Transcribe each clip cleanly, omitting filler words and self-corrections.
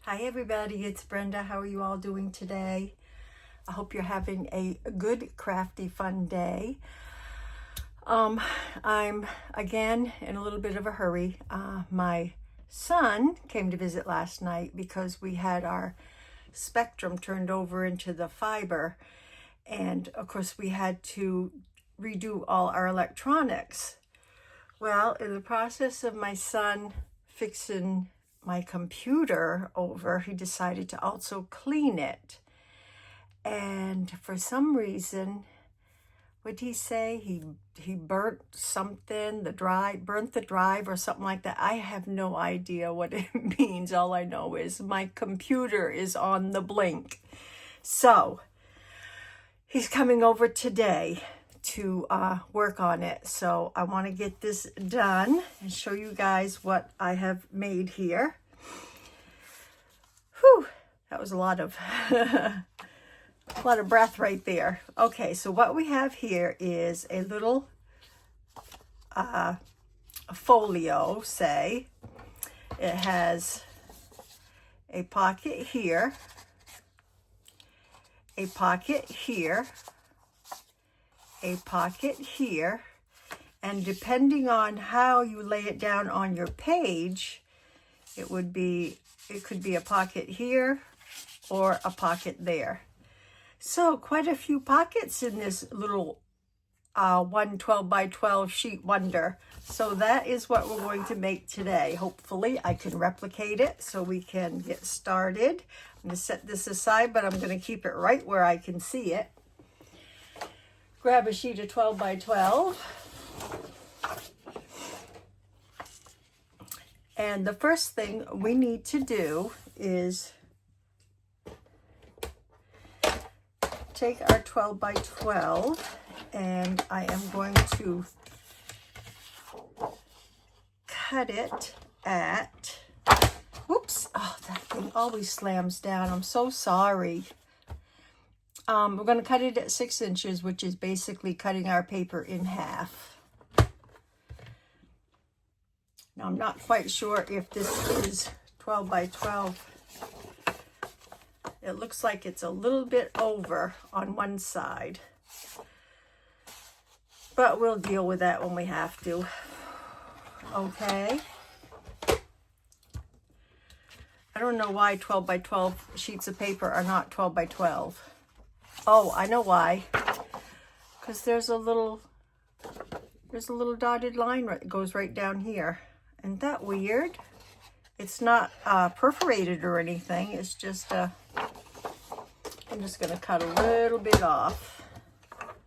Hi everybody, it's Brenda. How are you all doing today? I hope you're having a good, crafty, fun day. I'm again in a little bit of a hurry. My son came to visit last night because we had our spectrum turned over into the fiber, and of course we had to redo all our electronics. Well, in the process of my son fixing my computer over, he decided to also clean it. And for some reason, what did he say? He burnt something, burnt the drive or something like that. I have no idea what it means. All I know is my computer is on the blink. So he's coming over today to work on it. So I want to get this done and show you guys what I have made here. Whew, that was a lot of a lot of breath right there. Okay, so what we have here is a little folio, say. It has a pocket here, a pocket here, a pocket here, and depending on how you lay it down on your page, it could be a pocket here or a pocket there. So quite a few pockets in this little 12 by 12 sheet wonder. So that is what we're going to make today. Hopefully I can replicate it so we can get started. I'm going to set this aside, but I'm going to keep it right where I can see it. Grab a sheet of 12 by 12. And the first thing we need to do is take our 12 by 12, and I am going to cut it at, whoops, oh, that thing always slams down. I'm so sorry. We're going to cut it at 6 inches, which is basically cutting our paper in half. Now, I'm not quite sure if this is 12 by 12. It looks like it's a little bit over on one side, but we'll deal with that when we have to. Okay. I don't know why 12 by 12 sheets of paper are not 12 by 12. Oh, I know why. Because there's a little dotted line that goes right down here. Isn't that weird? It's not perforated or anything. It's just I'm just going to cut a little bit off.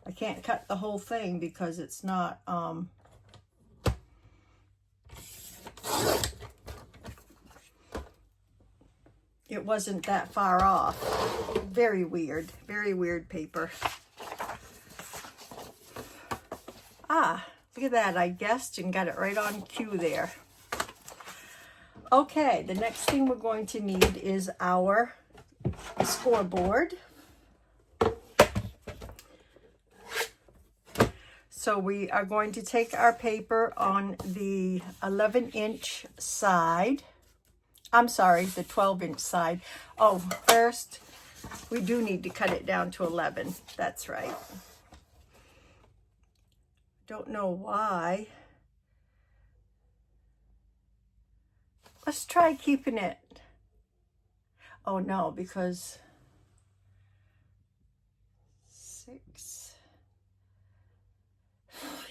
I can't cut the whole thing because it's not it wasn't that far off. Very weird paper. Look at that. I guessed and got it right on cue there. Okay, the next thing we're going to need is our scoreboard. So we are going to take our paper on the 11-inch side. I'm sorry, the 12-inch side. Oh, first, we do need to cut it down to 11. That's right. Don't know why. Let's try keeping it. Oh no, because 6.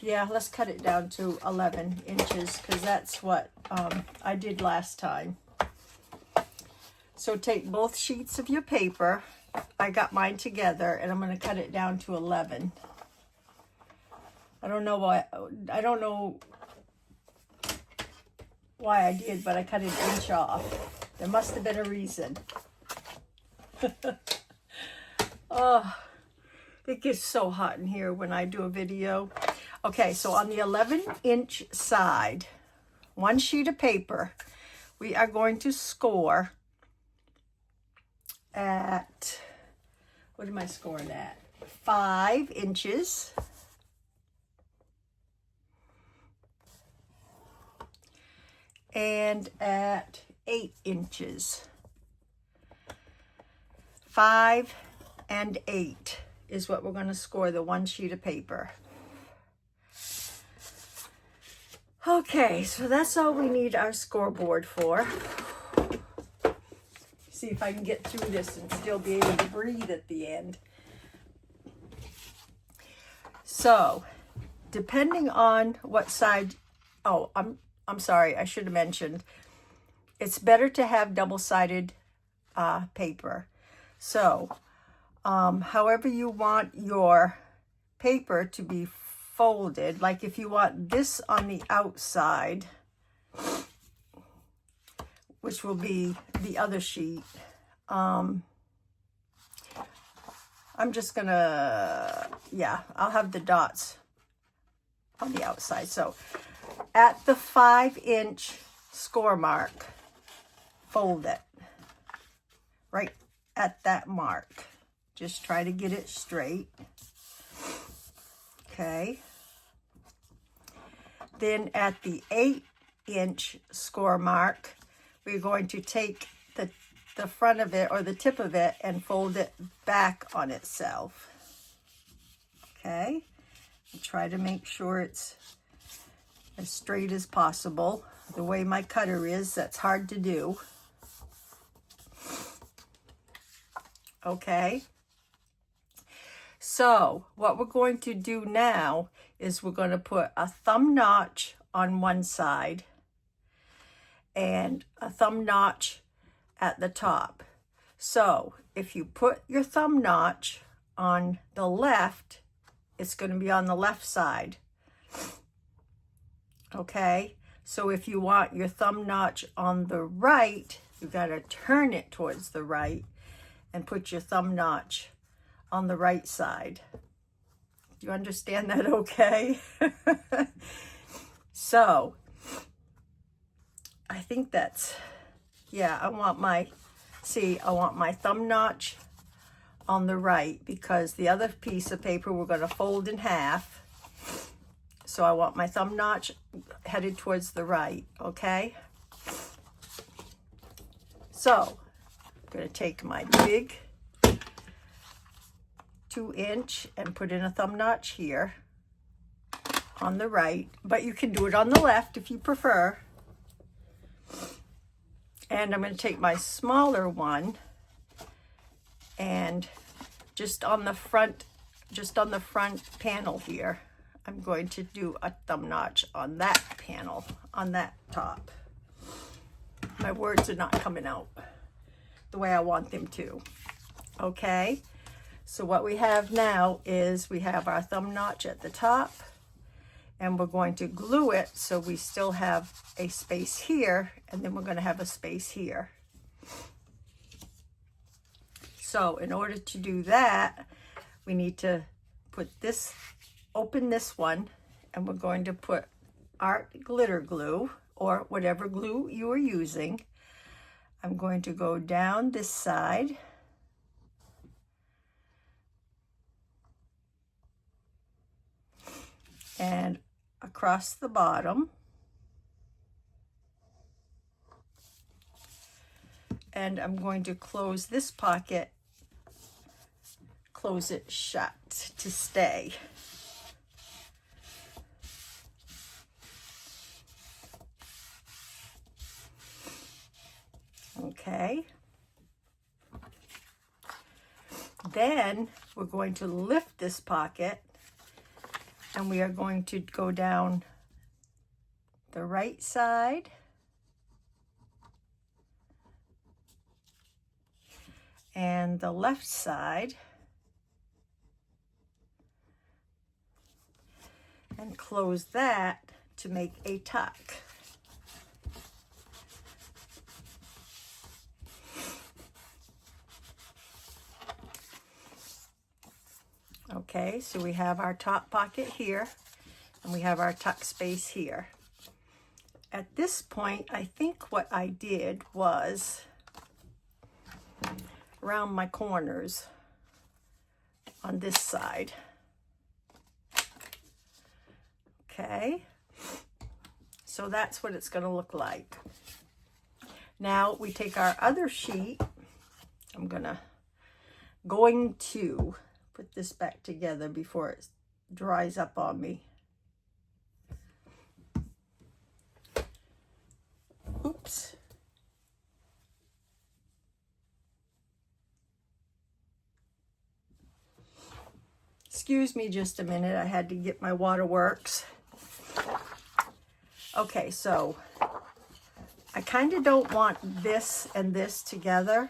Yeah, let's cut it down to 11 inches because that's what I did last time. So take both sheets of your paper. I got mine together and I'm going to cut it down to 11. I don't know why I did, but I cut an inch off. There must have been a reason. Oh, it gets so hot in here when I do a video. Okay, so on the 11-inch side, one sheet of paper, we are going to score at, what am I scoring at? 5 inches. And at 8 inches. 5 and 8 is what we're going to score the one sheet of paper. Okay, so that's all we need our scoreboard for. See if I can get through this and still be able to breathe at the end. So, depending on what side, oh, I'm sorry, I should have mentioned, it's better to have double-sided paper. So, however you want your paper to be folded, like if you want this on the outside, which will be the other sheet, I'm just gonna, yeah, I'll have the dots on the outside. So at the 5-inch score mark, fold it right at that mark. Just try to get it straight. Okay. Then at the 8-inch score mark, we're going to take the front of it or the tip of it and fold it back on itself. Okay. And try to make sure it's as straight as possible. The way my cutter is, that's hard to do. Okay. So what we're going to do now is we're going to put a thumb notch on one side and a thumb notch at the top. So if you put your thumb notch on the left, it's going to be on the left side. Okay, so if you want your thumb notch on the right, you've got to turn it towards the right and put your thumb notch on the right side. Do you understand that okay? So I think that's, yeah, I want my thumb notch on the right because the other piece of paper we're going to fold in half. So I want my thumb notch headed towards the right, okay? So I'm going to take my big 2-inch and put in a thumb notch here on the right, but you can do it on the left if you prefer. And I'm going to take my smaller one and just on the front panel here, I'm going to do a thumb notch on that panel, on that top. My words are not coming out the way I want them to. Okay, so what we have now is we have our thumb notch at the top, and we're going to glue it so we still have a space here, and then we're going to have a space here. So in order to do that, we need to put this, open this one, and we're going to put art glitter glue or whatever glue you are using. I'm going to go down this side and across the bottom, and I'm going to close this pocket, close it shut to stay. Okay. Then we're going to lift this pocket and we are going to go down the right side and the left side and close that to make a tuck. Okay, so we have our top pocket here and we have our tuck space here. At this point, I think what I did was around my corners on this side. Okay, so that's what it's going to look like. Now we take our other sheet. I'm going to going to put this back together before it dries up on me. Oops. Excuse me just a minute, I had to get my waterworks. Okay, so I kind of don't want this and this together,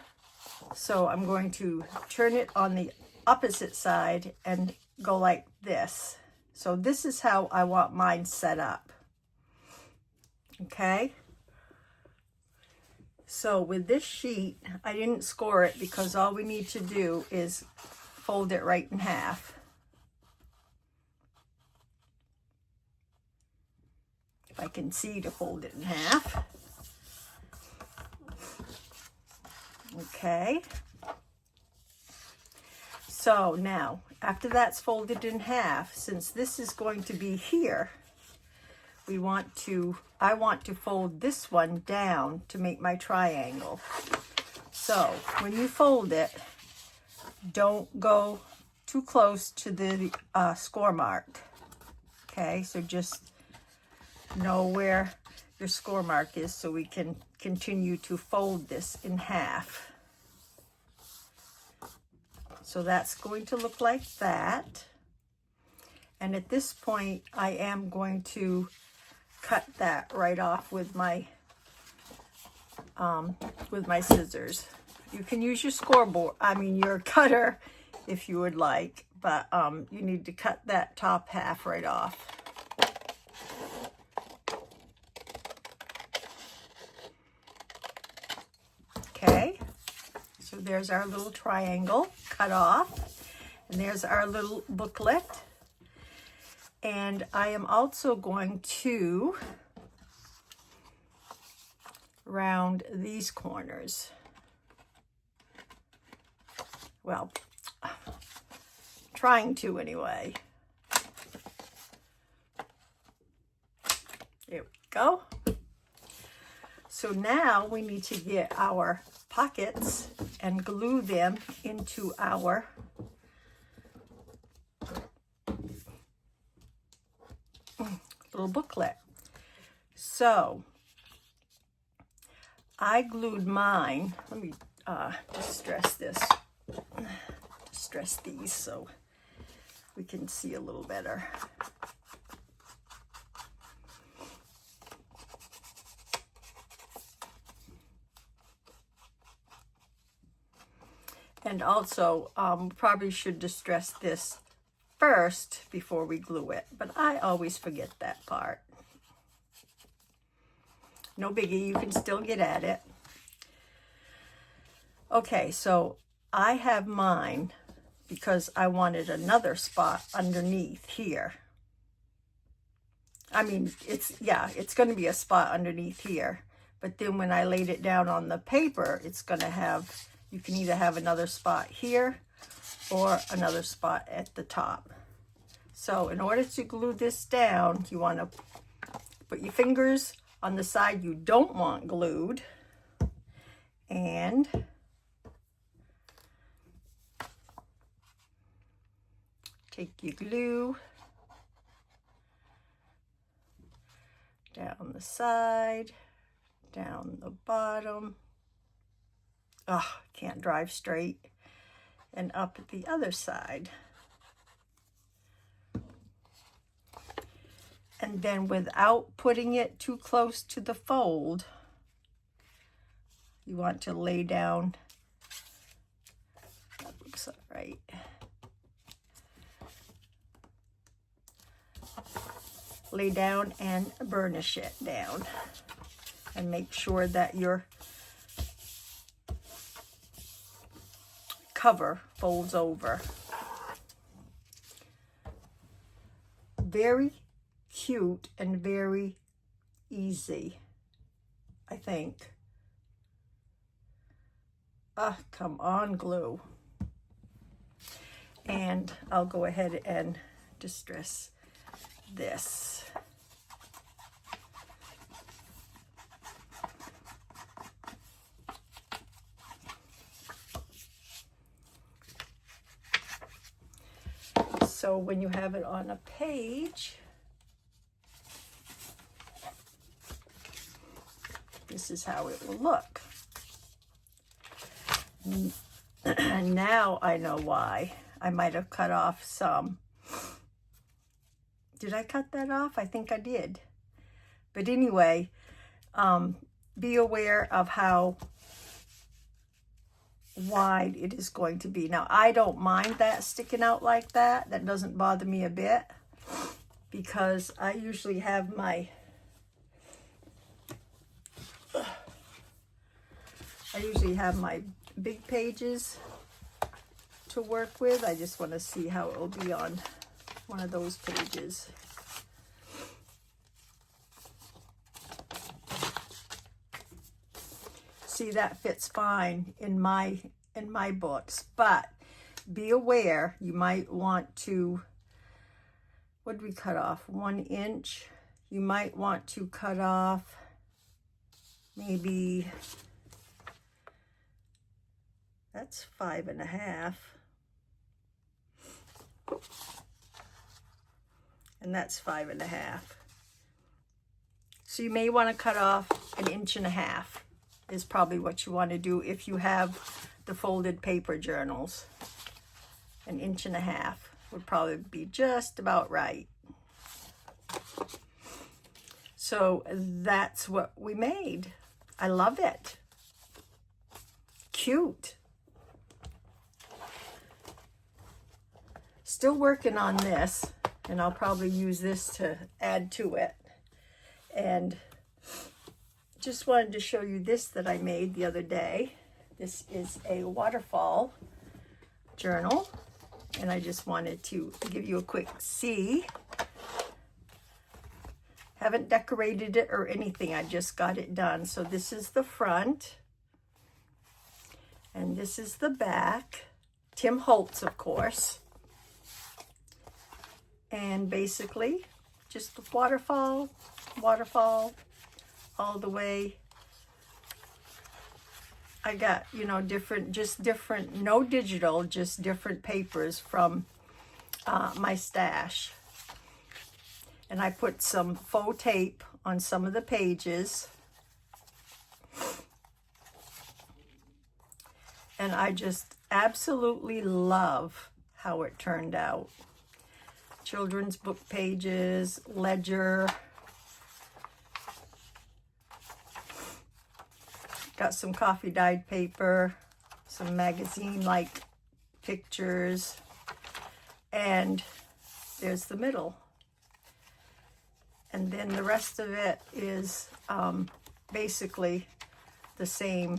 so I'm going to turn it on the opposite side and go like this. So this is how I want mine set up. Okay? So with this sheet, I didn't score it because all we need to do is fold it right in half. If I can see to fold it in half. Okay. So now, after that's folded in half, since this is going to be here, I want to fold this one down to make my triangle. So when you fold it, don't go too close to the score mark. Okay, so just know where your score mark is so we can continue to fold this in half. So that's going to look like that. And at this point, I am going to cut that right off with my scissors. You can use your your cutter if you would like, but you need to cut that top half right off. Okay, so there's our little triangle cut off, and there's our little booklet. And I am also going to round these corners. Well, trying to anyway. There we go. So now we need to get our pockets and glue them into our little booklet. So I glued mine. Let me distress these so we can see a little better. And also, probably should distress this first before we glue it, but I always forget that part. No biggie, you can still get at it. Okay, so I have mine because I wanted another spot underneath here. I mean, it's going to be a spot underneath here, but then when I laid it down on the paper, it's going to have, you can either have another spot here or another spot at the top. So in order to glue this down, you want to put your fingers on the side you don't want glued and take your glue down the side, down the bottom. Oh, can't drive straight. And up at the other side. And then without putting it too close to the fold, you want to lay down, that looks all right. Lay down and burnish it down. And make sure that your cover folds over. Very cute and very easy, I think. Come on, glue. And I'll go ahead and distress this. So when you have it on a page, this is how it will look. And now I know why. I might have cut off some. Did I cut that off? I think I did. But anyway, be aware of how wide it is going to be. Now, I don't mind that sticking out like that. That doesn't bother me a bit, because I usually have my big pages to work with. I just want to see how it will be on one of those pages. See, that fits fine in my books, but be aware, you might want to, what did we cut off? 1 inch. You might want to cut off maybe, that's 5.5. And that's 5.5. So you may want to cut off 1.5 inches is probably what you want to do if you have the folded paper journals. 1.5 inches would probably be just about right. So that's what we made. I love it. Cute. Still working on this, and I'll probably use this to add to it. And just wanted to show you this that I made the other day. This is a waterfall journal, and I just wanted to give you a quick see. Haven't decorated it or anything, I just got it done. So this is the front, and this is the back. Tim Holtz, of course. And basically, just the waterfall, all the way. I got, you know, different, no digital, just different papers from my stash. And I put some faux tape on some of the pages. And I just absolutely love how it turned out. Children's book pages, ledger. Got some coffee dyed paper, some magazine-like pictures, and there's the middle. And then the rest of it is basically the same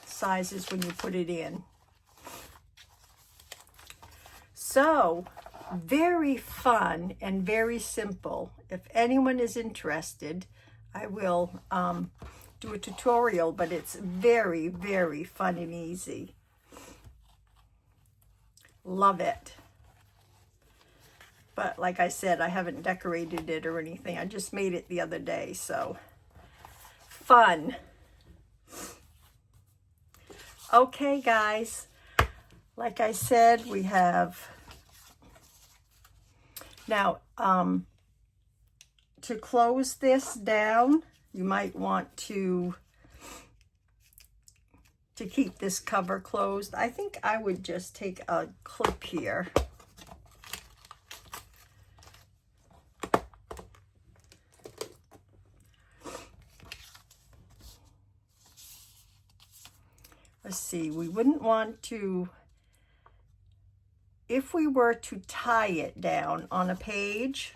size as when you put it in. So, very fun and very simple. If anyone is interested, I will do a tutorial, but it's very, very fun and easy. Love it. But like I said, I haven't decorated it or anything. I just made it the other day, so fun. Okay, guys. Like I said, we have now to close this down, you might want to keep this cover closed. I think I would just take a clip here. Let's see, we wouldn't want to, if we were to tie it down on a page,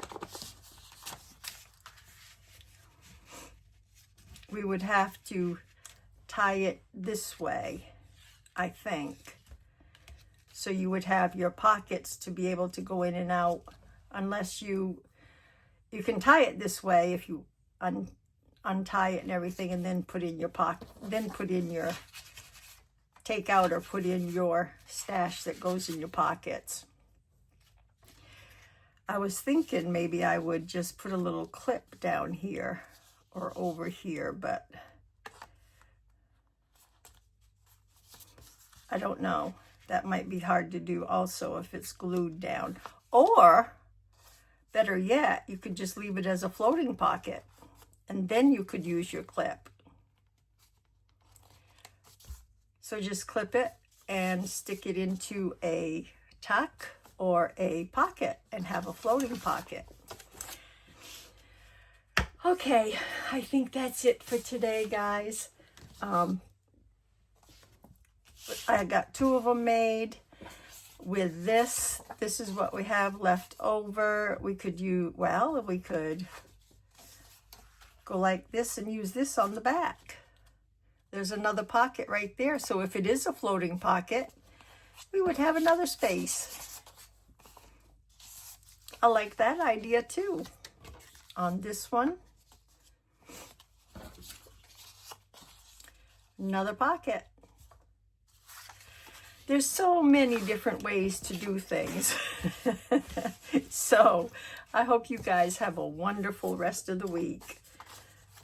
we would have to tie it this way, I think. So you would have your pockets to be able to go in and out, unless you can tie it this way if you untie it and everything, and then put in your pocket, then put in your, take out or put in your stash that goes in your pockets. I was thinking maybe I would just put a little clip down here or over here, but I don't know. That might be hard to do also if it's glued down. Or, better yet, you could just leave it as a floating pocket, and then you could use your clip. So just clip it and stick it into a tuck or a pocket and have a floating pocket. Okay, I think that's it for today, guys. I got 2 of them made with this. This is what we have left over. We could use, well, we could go like this and use this on the back. There's another pocket right there. So if it is a floating pocket, we would have another space. I like that idea too. On this one, another pocket. There's so many different ways to do things. So I hope you guys have a wonderful rest of the week.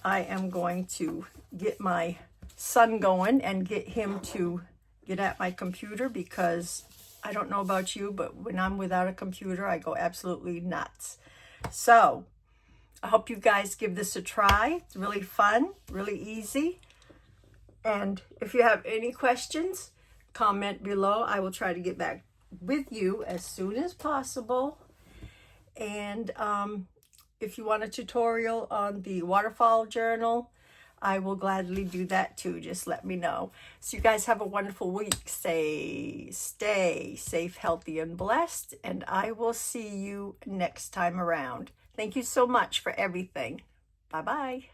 I am going to get my son going and get him to get at my computer, because I don't know about you, but when I'm without a computer, I go absolutely nuts. So I hope you guys give this a try. It's really fun, really easy. And if you have any questions, comment below. I will try to get back with you as soon as possible. And if you want a tutorial on the waterfall journal, I will gladly do that too. Just let me know. So you guys have a wonderful week. Stay safe, healthy, and blessed. And I will see you next time around. Thank you so much for everything. Bye-bye.